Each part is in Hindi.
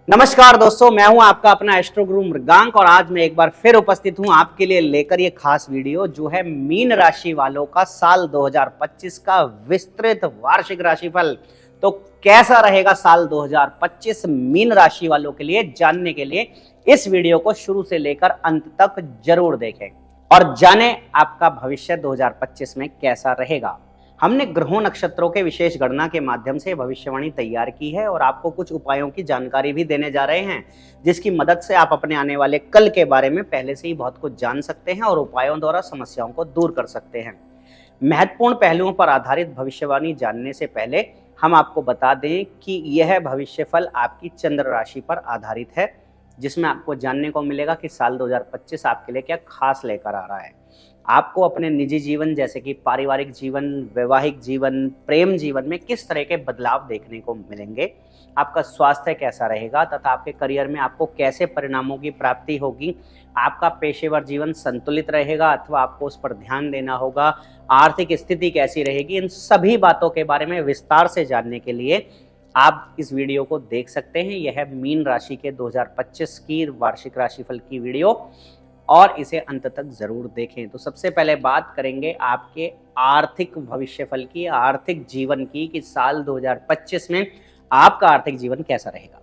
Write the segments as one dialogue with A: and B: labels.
A: नमस्कार दोस्तों, मैं हूं आपका अपना एस्ट्रो गुरु मृगांक और आज मैं एक बार फिर उपस्थित हूं आपके लिए लेकर ये खास वीडियो जो है मीन राशि वालों का साल 2025 का विस्तृत वार्षिक राशिफल। तो कैसा रहेगा साल 2025 मीन राशि वालों के लिए, जानने के लिए इस वीडियो को शुरू से लेकर अंत तक जरूर देखें और जानें आपका भविष्य 2025 में कैसा रहेगा। हमने ग्रहों नक्षत्रों के विशेष गणना के माध्यम से भविष्यवाणी तैयार की है और आपको कुछ उपायों की जानकारी भी देने जा रहे हैं, जिसकी मदद से आप अपने आने वाले कल के बारे में पहले से ही बहुत कुछ जान सकते हैं और उपायों द्वारा समस्याओं को दूर कर सकते हैं। महत्वपूर्ण पहलुओं पर आधारित भविष्यवाणी जानने से पहले हम आपको बता दें कि यह भविष्यफल आपकी चंद्र राशि पर आधारित है, जिसमें आपको जानने को मिलेगा कि साल 2025 आपके लिए क्या खास लेकर आ रहा है। आपको अपने निजी जीवन जैसे कि पारिवारिक जीवन, वैवाहिक जीवन, प्रेम जीवन में किस तरह के बदलाव देखने को मिलेंगे, आपका स्वास्थ्य कैसा रहेगा तथा आपके करियर में आपको कैसे परिणामों की प्राप्ति होगी, आपका पेशेवर जीवन संतुलित रहेगा अथवा आपको उस पर ध्यान देना होगा, आर्थिक स्थिति कैसी रहेगी, इन सभी बातों के बारे में विस्तार से जानने के लिए आप इस वीडियो को देख सकते हैं। यह है मीन राशि के 2025 की वार्षिक राशिफल की वीडियो और इसे अंत तक जरूर देखें। तो सबसे पहले बात करेंगे आपके आर्थिक भविष्यफल की, आर्थिक जीवन की, कि साल 2025 में आपका आर्थिक जीवन कैसा रहेगा।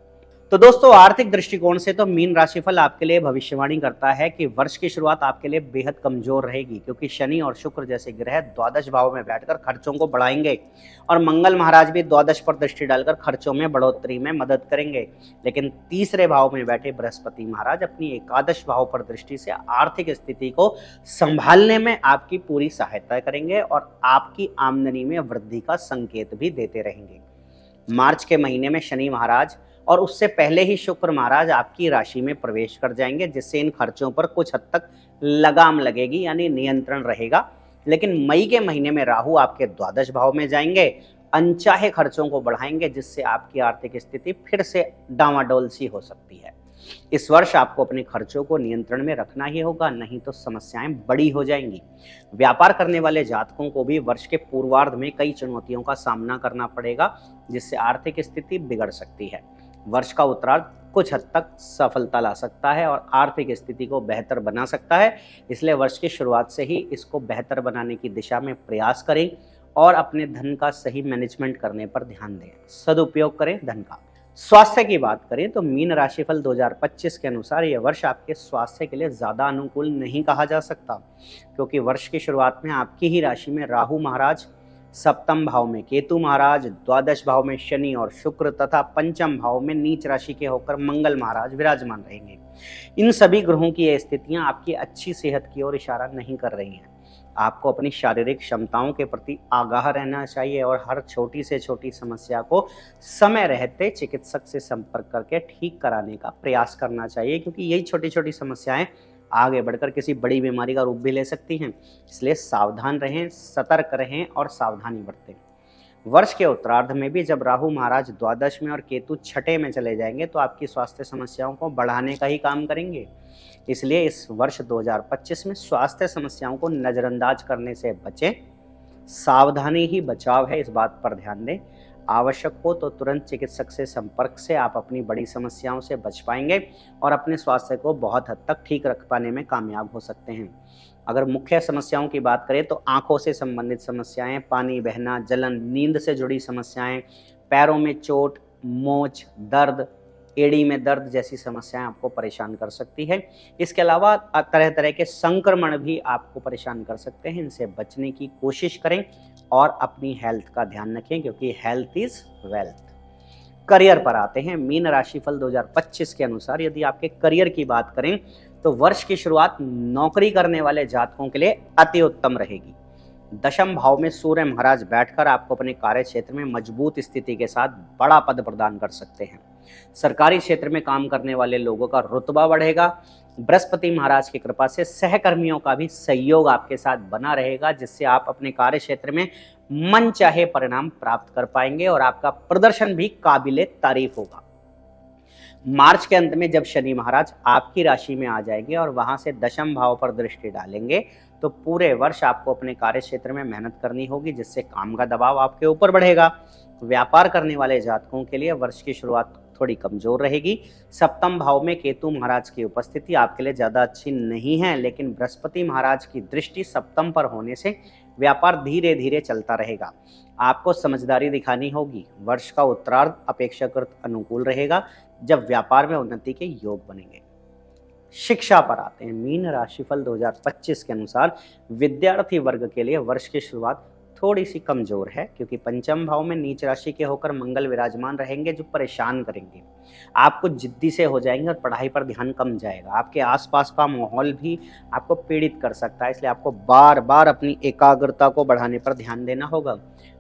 A: तो दोस्तों, आर्थिक दृष्टिकोण से तो मीन राशिफल आपके लिए भविष्यवाणी करता है कि वर्ष की शुरुआत आपके लिए बेहद कमजोर रहेगी, क्योंकि शनि और शुक्र जैसे ग्रह द्वादश भाव में बैठकर खर्चों को बढ़ाएंगे और मंगल महाराज भी द्वादश पर दृष्टि डालकर खर्चों में बढ़ोतरी में मदद करेंगे। लेकिन तीसरे भाव में बैठे बृहस्पति महाराज अपनी एकादश भाव पर दृष्टि से आर्थिक स्थिति को संभालने में आपकी पूरी सहायता करेंगे और आपकी आमदनी में वृद्धि का संकेत भी देते रहेंगे। मार्च के महीने में शनि महाराज और उससे पहले ही शुक्र महाराज आपकी राशि में प्रवेश कर जाएंगे, जिससे इन खर्चों पर कुछ हद तक लगाम लगेगी, यानी नियंत्रण रहेगा। लेकिन मई के महीने में राहु आपके द्वादश भाव में जाएंगे, अनचाहे खर्चों को बढ़ाएंगे, जिससे आपकी आर्थिक स्थिति फिर से डामाडोल सी हो सकती है। इस वर्ष आपको अपने खर्चों को नियंत्रण में रखना ही होगा, नहीं तो समस्याएं बड़ी हो जाएंगी। व्यापार करने वाले जातकों को भी वर्ष के पूर्वार्ध में कई चुनौतियों का सामना करना पड़ेगा, जिससे आर्थिक स्थिति बिगड़ सकती है। वर्ष का उत्तरार्ध कुछ हद तक सफलता ला सकता है और आर्थिक स्थिति को बेहतर बना सकता है। इसलिए वर्ष की शुरुआत से ही इसको बेहतर बनाने की दिशा में प्रयास करें और अपने धन का सही मैनेजमेंट करने पर ध्यान दें, सदुपयोग करें धन का। स्वास्थ्य की बात करें तो मीन राशिफल 2025 के अनुसार यह वर्ष आपके स्वास्थ्य के लिए ज़्यादा अनुकूल नहीं कहा जा सकता, क्योंकि वर्ष की शुरुआत में आपकी ही राशि में राहु महाराज, सप्तम भाव में केतु महाराज, द्वादश भाव में शनि और शुक्र तथा पंचम भाव में नीच राशि के होकर मंगल महाराज विराजमान रहेंगे। इन सभी ग्रहों की ये स्थितियां आपकी अच्छी सेहत की ओर इशारा नहीं कर रही हैं। आपको अपनी शारीरिक क्षमताओं के प्रति आगाह रहना चाहिए और हर छोटी से छोटी समस्या को समय रहते चिकित्सक से संपर्क करके ठीक कराने का प्रयास करना चाहिए, क्योंकि यही छोटी छोटी समस्याएं आगे बढ़कर किसी बड़ी बीमारी का रूप भी ले सकती हैं। इसलिए सावधान रहें, सतर्क रहें और सावधानी बरतें। वर्ष के उत्तरार्ध में भी जब राहु महाराज द्वादश में और केतु छठे में चले जाएंगे तो आपकी स्वास्थ्य समस्याओं को बढ़ाने का ही काम करेंगे। इसलिए इस वर्ष 2025 में स्वास्थ्य समस्याओं को नज़रअंदाज करने से बचें। सावधानी ही बचाव है, इस बात पर ध्यान दें। आवश्यक हो तो तुरंत चिकित्सक से संपर्क से आप अपनी बड़ी समस्याओं से बच पाएंगे और अपने स्वास्थ्य को बहुत हद तक ठीक रख पाने में कामयाब हो सकते हैं। अगर मुख्य समस्याओं की बात करें तो आंखों से संबंधित समस्याएं, पानी बहना, जलन, नींद से जुड़ी समस्याएं, पैरों में चोट, मोच, दर्द, एड़ी में दर्द जैसी समस्याएं आपको परेशान कर सकती है। इसके अलावा तरह तरह के संक्रमण भी आपको परेशान कर सकते हैं। इनसे बचने की कोशिश करें और अपनी हेल्थ का ध्यान रखें, क्योंकि हेल्थ इज वेल्थ। करियर पर आते हैं। मीन राशिफल 2025 के अनुसार यदि आपके करियर की बात करें तो वर्ष की शुरुआत नौकरी करने वाले जातकों के लिए अति उत्तम रहेगी। दशम भाव में सूर्य महाराज बैठकर आपको अपने कार्य क्षेत्र में मजबूत स्थिति के साथ बड़ा पद प्रदान कर सकते हैं। सरकारी क्षेत्र में काम करने वाले लोगों का रुतबा बढ़ेगा। बृहस्पति महाराज की कृपा से सहकर्मियों का भी सहयोग आपके साथ बना रहेगा, जिससे आप अपने कार्य क्षेत्र में मनचाहे परिणाम प्राप्त कर पाएंगे और आपका प्रदर्शन भी काबिले तारीफ होगा। मार्च के अंत में जब शनि महाराज आपकी राशि में आ जाएंगे और वहां से दशम भाव पर दृष्टि डालेंगे तो पूरे वर्ष आपको अपने कार्य क्षेत्र में मेहनत करनी होगी, जिससे काम का दबाव आपके ऊपर बढ़ेगा। व्यापार करने वाले जातकों के लिए वर्ष की शुरुआत थोड़ी कमजोर रहेगी। सप्तम भाव में केतु महाराज की उपस्थिति आपके लिए ज़्यादा अच्छी नहीं है, लेकिन बृहस्पति महाराज की दृष्टि सप्तम पर होने से व्यापार धीरे धीरे चलता रहेगा। आपको समझदारी दिखानी होगी। वर्ष का उत्तरार्ध अपेक्षाकृत अनुकूल रहेगा, जब व्यापार में उन्नति के योग बनेंगे। शिक्षा पर आते हैं। मीन राशिफल 2025 के अनुसार विद्यार्थी वर्ग के लिए वर्ष की शुरुआत थोड़ी सी कमजोर है, क्योंकि पंचम भाव में नीच राशि के होकर मंगल विराजमान रहेंगे, जो परेशान करेंगे। आप कुछ जिद्दी से हो जाएंगे और पढ़ाई पर ध्यान कम जाएगा। आपके आसपास का माहौल भी आपको पीड़ित कर सकता है, इसलिए आपको बार बार अपनी एकाग्रता को बढ़ाने पर ध्यान देना होगा,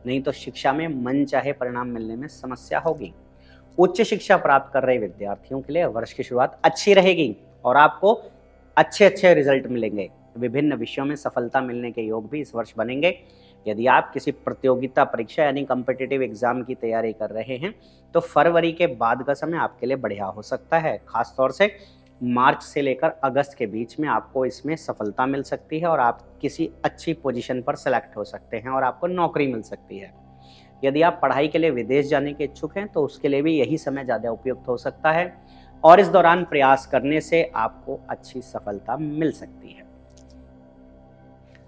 A: नहीं तो शिक्षा में मन चाहे परिणाम मिलने में समस्या होगी। उच्च शिक्षा प्राप्त कर रहे विद्यार्थियों के लिए वर्ष की शुरुआत अच्छी रहेगी और आपको अच्छे अच्छे रिजल्ट मिलेंगे। विभिन्न विषयों में सफलता मिलने के योग भी इस वर्ष बनेंगे। यदि आप किसी प्रतियोगिता परीक्षा यानी कॉम्पिटिटिव एग्जाम की तैयारी कर रहे हैं तो फरवरी के बाद का समय आपके लिए बढ़िया हो सकता है। खासतौर से मार्च से लेकर अगस्त के बीच में आपको इसमें सफलता मिल सकती है और आप किसी अच्छी पोजीशन पर सेलेक्ट हो सकते हैं और आपको नौकरी मिल सकती है। यदि आप पढ़ाई के लिए विदेश जाने के इच्छुक हैं तो उसके लिए भी यही समय ज़्यादा उपयुक्त हो सकता है और इस दौरान प्रयास करने से आपको अच्छी सफलता मिल सकती है।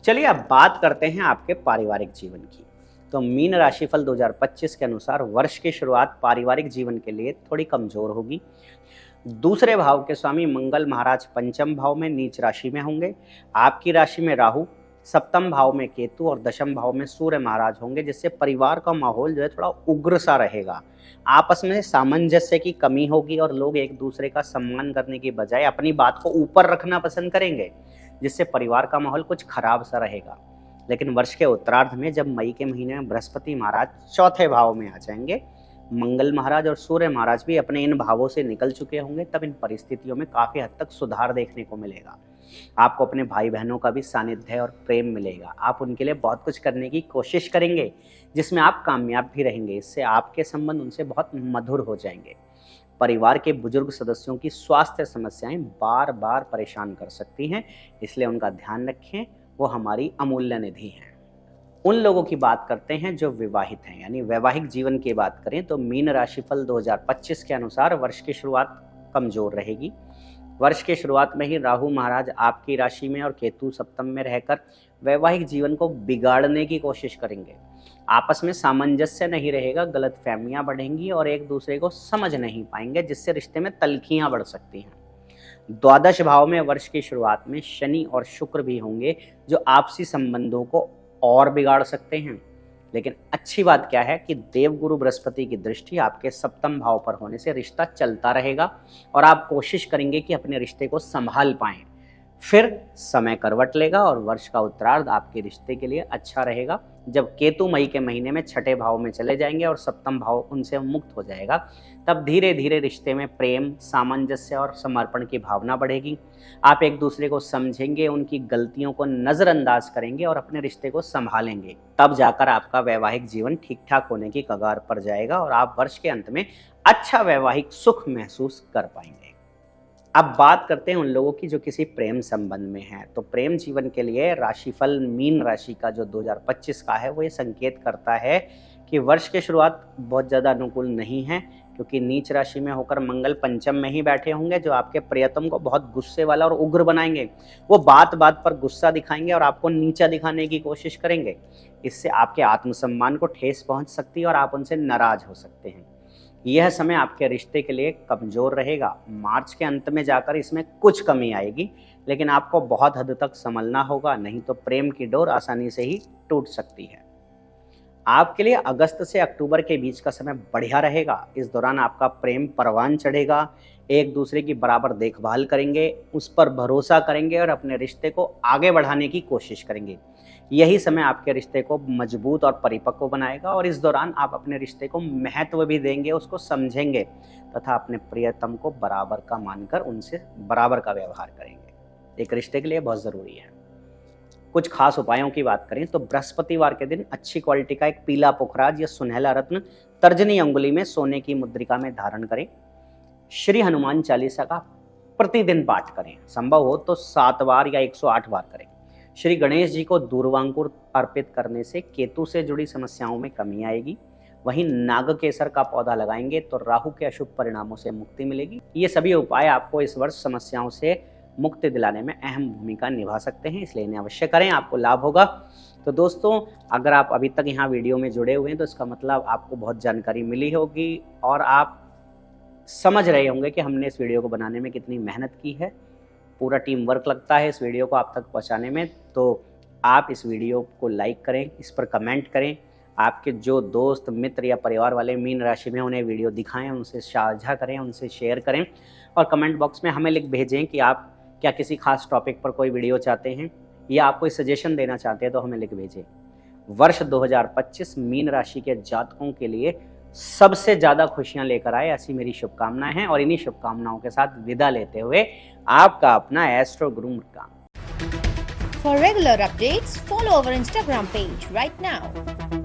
A: चलिए अब बात करते हैं आपके पारिवारिक जीवन की। तो मीन राशिफल 2025 के अनुसार वर्ष की शुरुआत पारिवारिक जीवन के लिए थोड़ी कमजोर होगी। दूसरे भाव के स्वामी मंगल महाराज पंचम भाव में नीच राशि में होंगे। आपकी राशि में राहु, सप्तम भाव में केतु और दशम भाव में सूर्य महाराज होंगे, जिससे परिवार का माहौल जो है थोड़ा उग्र सा रहेगा। आपस में सामंजस्य की कमी होगी और लोग एक दूसरे का सम्मान करने की बजाय अपनी बात को ऊपर रखना पसंद करेंगे, जिससे परिवार का माहौल कुछ खराब सा रहेगा। लेकिन वर्ष के उत्तरार्ध में जब मई के महीने में बृहस्पति महाराज चौथे भाव में आ जाएंगे, मंगल महाराज और सूर्य महाराज भी अपने इन भावों से निकल चुके होंगे, तब इन परिस्थितियों में काफी हद तक सुधार देखने को मिलेगा। आपको अपने भाई बहनों का भी सानिध्य और प्रेम मिलेगा। आप उनके लिए बहुत कुछ करने की कोशिश करेंगे, जिसमें आप कामयाब भी रहेंगे। इससे आपके संबंध उनसे बहुत मधुर हो जाएंगे। परिवार के बुजुर्ग सदस्यों की स्वास्थ्य समस्याएं बार बार परेशान कर सकती हैं, इसलिए उनका ध्यान रखें, वो हमारी अमूल्य निधि हैं। उन लोगों की बात करते हैं जो विवाहित हैं, यानी वैवाहिक जीवन की बात करें तो मीन राशिफल 2025 के अनुसार वर्ष की शुरुआत कमजोर रहेगी। वर्ष की शुरुआत में ही राहु महाराज आपकी राशि में और केतु सप्तम में रहकर वैवाहिक जीवन को बिगाड़ने की कोशिश करेंगे। आपस में सामंजस्य नहीं रहेगा, गलतफहमियां बढ़ेंगी और एक दूसरे को समझ नहीं पाएंगे, जिससे रिश्ते में तल्खियां बढ़ सकती हैं। द्वादश भाव में वर्ष की शुरुआत में शनि और शुक्र भी होंगे, जो आपसी संबंधों को और बिगाड़ सकते हैं। लेकिन अच्छी बात क्या है कि देवगुरु बृहस्पति की दृष्टि आपके सप्तम भाव पर होने से रिश्ता चलता रहेगा और आप कोशिश करेंगे कि अपने रिश्ते को संभाल पाएं। फिर समय करवट लेगा और वर्ष का उत्तरार्ध आपके रिश्ते के लिए अच्छा रहेगा, जब केतु मई के महीने में छठे भाव में चले जाएंगे और सप्तम भाव उनसे मुक्त हो जाएगा। तब धीरे धीरे रिश्ते में प्रेम, सामंजस्य और समर्पण की भावना बढ़ेगी। आप एक दूसरे को समझेंगे, उनकी गलतियों को नज़रअंदाज करेंगे और अपने रिश्ते को संभालेंगे। तब जाकर आपका वैवाहिक जीवन ठीक ठाक होने की कगार पर जाएगा और आप वर्ष के अंत में अच्छा वैवाहिक सुख महसूस कर पाएंगे। अब बात करते हैं उन लोगों की जो किसी प्रेम संबंध में हैं। तो प्रेम जीवन के लिए राशिफल मीन राशि का जो 2025 का है वो ये संकेत करता है कि वर्ष की शुरुआत बहुत ज़्यादा अनुकूल नहीं है, क्योंकि नीच राशि में होकर मंगल पंचम में ही बैठे होंगे, जो आपके प्रियतम को बहुत गुस्से वाला और उग्र बनाएंगे। वो बात बात पर गुस्सा दिखाएंगे और आपको नीचा दिखाने की कोशिश करेंगे। इससे आपके आत्मसम्मान को ठेस पहुंच सकती है और आप उनसे नाराज हो सकते हैं। यह समय आपके रिश्ते के लिए कमज़ोर रहेगा। मार्च के अंत में जाकर इसमें कुछ कमी आएगी, लेकिन आपको बहुत हद तक संभलना होगा, नहीं तो प्रेम की डोर आसानी से ही टूट सकती है। आपके लिए अगस्त से अक्टूबर के बीच का समय बढ़िया रहेगा। इस दौरान आपका प्रेम परवान चढ़ेगा, एक दूसरे की बराबर देखभाल करेंगे, उस पर भरोसा करेंगे और अपने रिश्ते को आगे बढ़ाने की कोशिश करेंगे। यही समय आपके रिश्ते को मजबूत और परिपक्व बनाएगा और इस दौरान आप अपने रिश्ते को महत्व भी देंगे, उसको समझेंगे तथा अपने प्रियतम को बराबर का मानकर उनसे बराबर का व्यवहार करेंगे। एक रिश्ते के लिए बहुत ज़रूरी है। कुछ खास उपायों की बात करें तो बृहस्पतिवार के दिन अच्छी क्वालिटी का एक पीला पुखराज या सुनहला रत्न तर्जनी अंगुली में सोने की मुद्रिका में धारण करें। श्री हनुमान चालीसा का प्रतिदिन पाठ करें, संभव हो तो 7 बार या 108 बार करें। श्री गणेश जी को दूर्वांकुर अर्पित करने से केतु से जुड़ी समस्याओं में कमी आएगी। वहीं नागकेसर का पौधा लगाएंगे तो राहु के अशुभ परिणामों से मुक्ति मिलेगी। ये सभी उपाय आपको इस वर्ष समस्याओं से मुक्ति दिलाने में अहम भूमिका निभा सकते हैं, इसलिए इन्हें अवश्य करें, आपको लाभ होगा। तो दोस्तों, अगर आप अभी तक यहाँ वीडियो में जुड़े हुए हैं तो इसका मतलब आपको बहुत जानकारी मिली होगी और आप समझ रहे होंगे कि हमने इस वीडियो को बनाने में कितनी मेहनत की है। पूरा टीम वर्क लगता है इस वीडियो को आप तक पहुँचाने में। तो आप इस वीडियो को लाइक करें, इस पर कमेंट करें, आपके जो दोस्त मित्र या परिवार वाले मीन राशि में उन्हें वीडियो दिखाएं, उनसे साझा करें, उनसे शेयर करें और कमेंट बॉक्स में हमें लिख भेजें कि आप क्या किसी खास टॉपिक पर कोई वीडियो चाहते हैं या आप कोई सजेशन देना चाहते हैं तो हमें लिख भेजें। वर्ष 2025 मीन राशि के जातकों के लिए सबसे ज़्यादा खुशियां लेकर आए, ऐसी मेरी शुभकामनाएं हैं और इन्हीं शुभकामनाओं के साथ विदा लेते हुए आपका अपना astro Guru Mrigank.
B: For regular updates, follow our Instagram page right now.